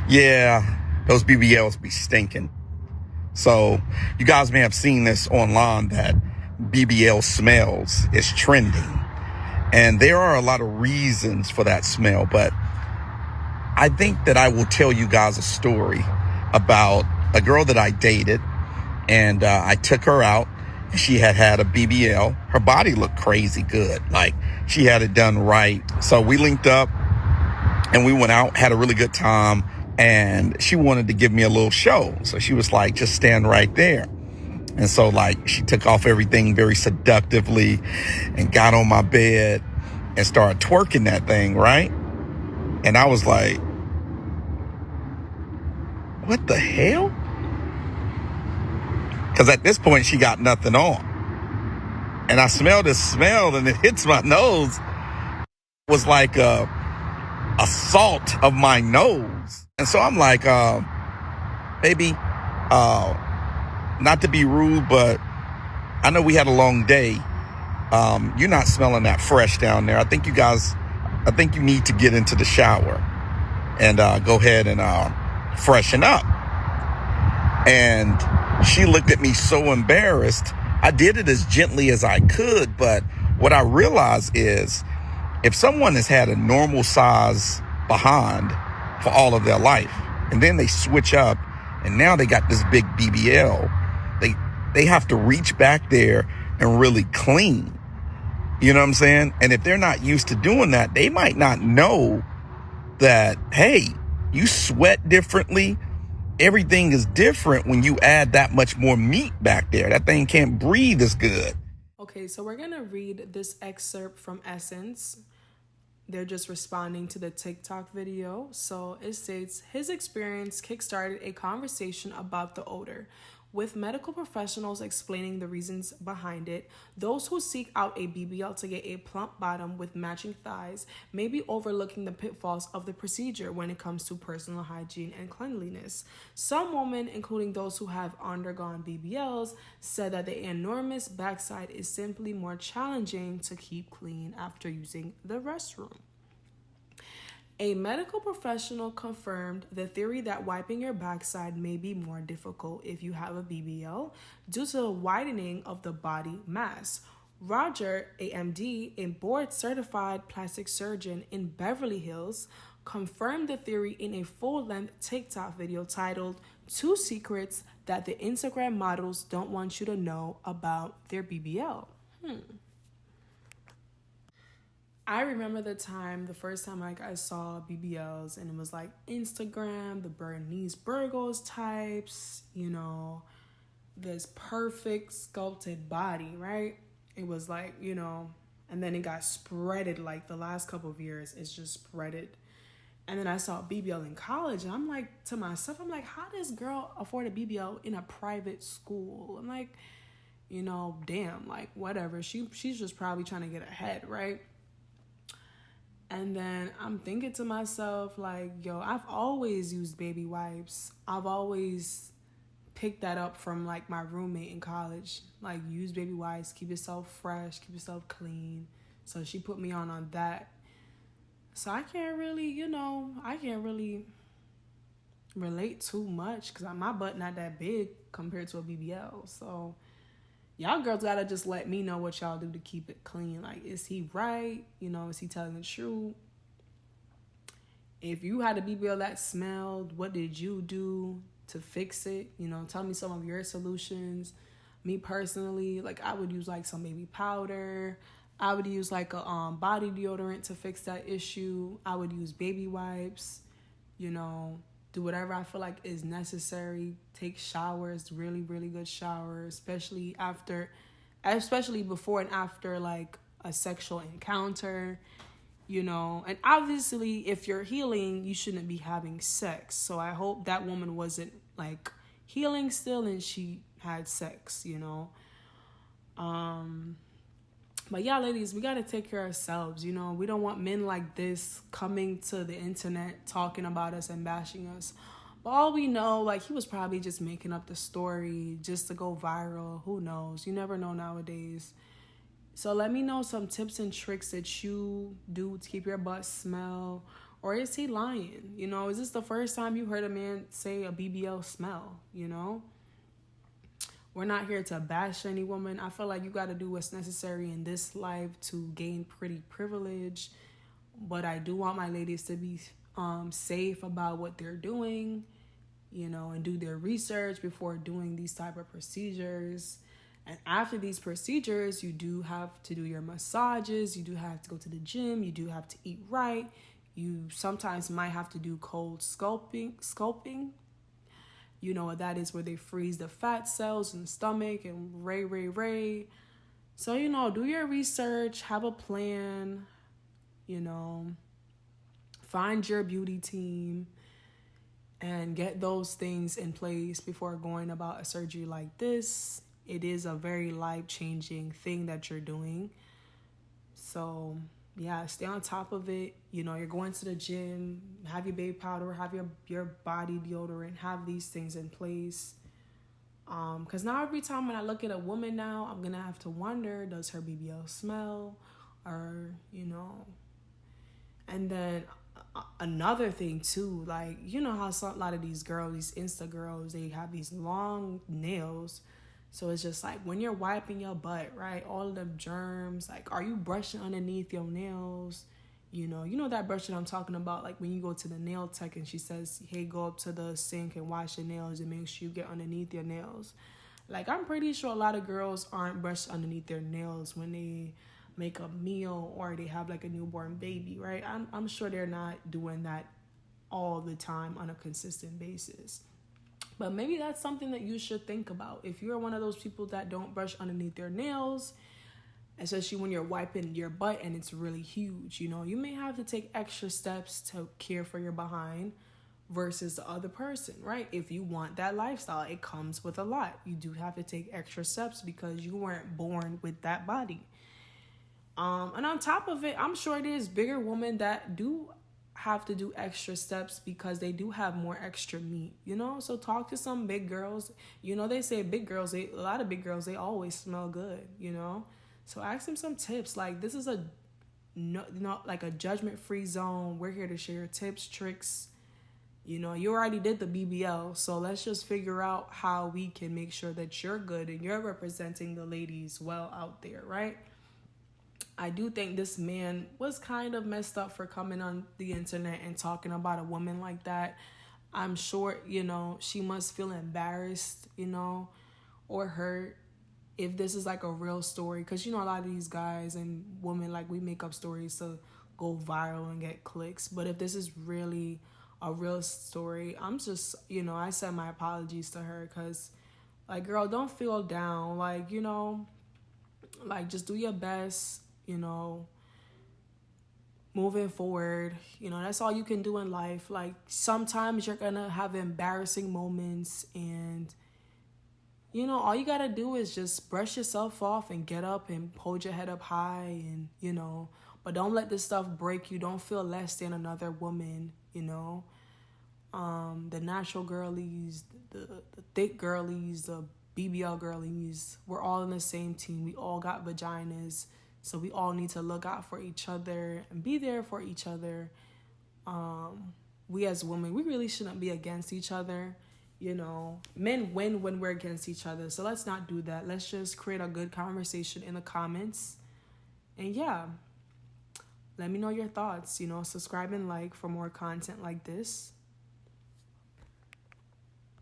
Yeah, those BBLs be stinking. So you guys may have seen this online that BBL smells is trending. And there are a lot of reasons for that smell, but I think that I will tell you guys a story about a girl that I dated, and I took her out. She had a BBL. Her body looked crazy good. Like, she had it done right. So we linked up and we went out, had a really good time, and she wanted to give me a little show. So she was like, just stand right there. And so, like, she took off everything very seductively and got on my bed and started twerking that thing, right? And I was like, what the hell? Because at this point, she got nothing on. And I smelled this smell, and it hits my nose. It was like a salt of my nose. And so I'm like, baby, not to be rude, but I know we had a long day. You're not smelling that fresh down there. I think you need to get into the shower and go ahead and freshen up. And she looked at me so embarrassed. I did it as gently as I could, but what I realized is if someone has had a normal size behind for all of their life, and then they switch up and now they got this big BBL, they have to reach back there and really clean. You know what I'm saying? And if they're not used to doing that, they might not know that, hey, you sweat differently. Everything is different when you add that much more meat back there. That thing can't breathe as good. Okay, so we're going to read this excerpt from Essence. They're just responding to the TikTok video. So it states, his experience kickstarted a conversation about the odor, with medical professionals explaining the reasons behind it. Those who seek out a BBL to get a plump bottom with matching thighs may be overlooking the pitfalls of the procedure when it comes to personal hygiene and cleanliness. Some women, including those who have undergone BBLs, said that the enormous backside is simply more challenging to keep clean after using the restroom. A medical professional confirmed the theory that wiping your backside may be more difficult if you have a BBL due to the widening of the body mass. Roger, AMD, a board-certified plastic surgeon in Beverly Hills, confirmed the theory in a full-length TikTok video titled 2 Secrets That the Instagram Models Don't Want You to Know About Their BBL. I remember the first time I saw BBLs, and it was like Instagram, the Bernice Burgos types, this perfect sculpted body, right? It was like, and then it got spreaded like the last couple of years, it's just spreaded. And then I saw BBL in college, and I'm like, to myself, how does girl afford a BBL in a private school? I'm like, damn, like whatever. She's just probably trying to get ahead, right? And then I'm thinking to myself, like, yo, I've always used baby wipes. I've always picked that up from, like, my roommate in college. Like, use baby wipes, keep yourself fresh, keep yourself clean. So she put me on that. So I can't really, relate too much because my butt not that big compared to a BBL. So y'all girls gotta just let me know what y'all do to keep it clean. Like, is he right? Is he telling the truth? If you had a BBL that smelled, what did you do to fix it? Tell me some of your solutions. Me personally, like, I would use like some baby powder. I would use like a body deodorant to fix that issue. I would use baby wipes, do whatever I feel like is necessary. Take showers, really, really good showers, especially before and after like a sexual encounter, and obviously if you're healing, you shouldn't be having sex. So I hope that woman wasn't like healing still and she had sex, But yeah, ladies, we got to take care of ourselves. We don't want men like this coming to the internet talking about us and bashing us. But all we know, like, he was probably just making up the story just to go viral. Who knows? You never know nowadays. So let me know some tips and tricks that you do to keep your butt smell Or is he lying? You know, is this the first time you heard a man say a BBL smell? You know? We're not here to bash any woman. I feel like you got to do what's necessary in this life to gain pretty privilege. But I do want my ladies to be safe about what they're doing, you know, and do their research before doing these type of procedures. And after these procedures, you do have to do your massages. You do have to go to the gym. You do have to eat right. You sometimes might have to do cold sculpting. You know what that is, where they freeze the fat cells in the stomach and ray. So, you know, do your research, have a plan, you know, find your beauty team and get those things in place before going about a surgery like this. It is a very life-changing thing that you're doing. So, yeah, stay on top of it. You know, you're going to the gym, have your baby powder, have your body deodorant, have these things in place. Because now every time when I look at a woman now, I'm going to have to wonder, does her BBL smell? Or, you know. And then another thing too, like, you know how a lot of these girls, these Insta girls, they have these long nails. So it's just like when you're wiping your butt, right? All of the germs, like, are you brushing underneath your nails? You know that brushing I'm talking about, like when you go to the nail tech and she says, hey, go up to the sink and wash your nails and make sure you get underneath your nails. Like, I'm pretty sure a lot of girls aren't brushed underneath their nails when they make a meal or they have like a newborn baby, right? I'm sure they're not doing that all the time on a consistent basis. But maybe that's something that you should think about. If you're one of those people that don't brush underneath their nails, especially when you're wiping your butt and it's really huge, you know, you may have to take extra steps to care for your behind versus the other person, right? If you want that lifestyle, it comes with a lot. You do have to take extra steps because you weren't born with that body. And on top of it, I'm sure there's bigger women that do have to do extra steps because they do have more extra meat, you know? So talk to some big girls. You know, they say a lot of big girls, they always smell good, you know? So ask them some tips. Like, this is not like a judgment-free zone. We're here to share tips, tricks. You know, you already did the BBL, so let's just figure out how we can make sure that you're good and you're representing the ladies well out there, right? I do think this man was kind of messed up for coming on the internet and talking about a woman like that. I'm sure, you know, she must feel embarrassed, you know, or hurt if this is like a real story. Because, you know, a lot of these guys and women, like, we make up stories to go viral and get clicks. But if this is really a real story, I'm just, you know, I send my apologies to her because, like, girl, don't feel down. Like, you know, like, just do your best. You know, moving forward, you know, that's all you can do in life. Like, sometimes you're gonna have embarrassing moments and, you know, all you gotta do is just brush yourself off and get up and hold your head up high and, you know, but don't let this stuff break you. Don't feel less than another woman, you know. The natural girlies, the thick girlies, the BBL girlies, we're all in the same team. We all got vaginas. So we all need to look out for each other and be there for each other. We as women, we really shouldn't be against each other. You know, men win when we're against each other. So let's not do that. Let's just create a good conversation in the comments. And yeah, let me know your thoughts. You know, subscribe and like for more content like this.